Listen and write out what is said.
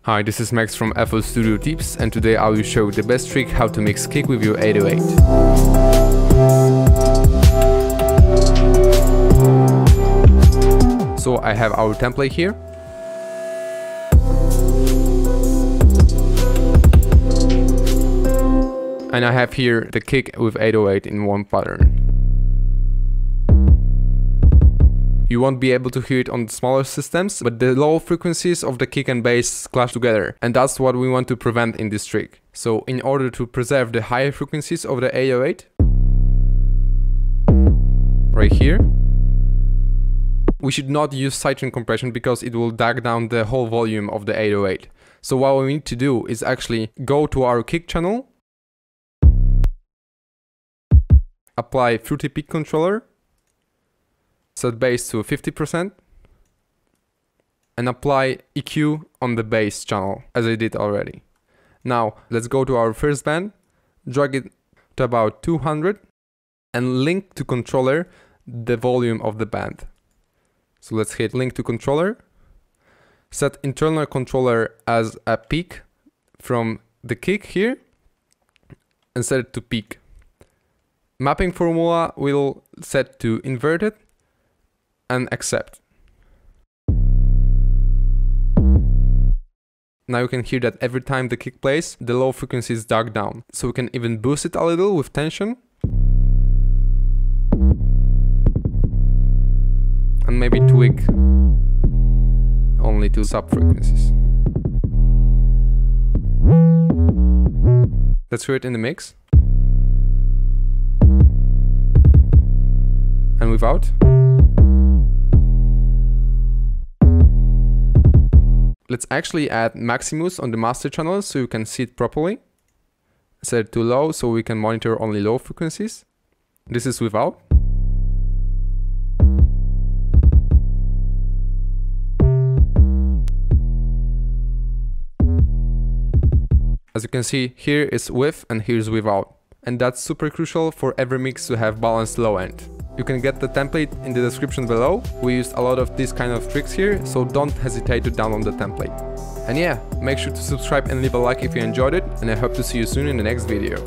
Hi, this is Max from FL Studio Tips, and today I will show the best trick how to mix kick with your 808. So I have our template here. And I have here the kick with 808 in one pattern. You won't be able to hear it on the smaller systems, but the low frequencies of the kick and bass clash together, and that's what we want to prevent in this trick. So in order to preserve the higher frequencies of the 808, right here, we should not use sidechain compression because it will drag down the whole volume of the 808. So what we need to do is actually go to our kick channel, apply Fruity Peak controller, set bass to 50%, and apply EQ on the bass channel, as I did already. Now, let's go to our first band, drag it to about 200, and link to controller the volume of the band. So let's hit link to controller, set internal controller as a peak from the kick here, and set it to peak. Mapping formula will set to inverted, and accept. Now you can hear that every time the kick plays, the low frequency is dragged down. So we can even boost it a little with tension. And maybe tweak only to sub frequencies. Let's hear it in the mix. And without. Let's actually add Maximus on the master channel so you can see it properly. Set it to low so we can monitor only low frequencies. This is without. As you can see, here is with and here is without. And that's super crucial for every mix to have balanced low end. You can get the template in the description below. We used a lot of these kind of tricks here, so don't hesitate to download the template. And yeah, make sure to subscribe and leave a like if you enjoyed it, and I hope to see you soon in the next video.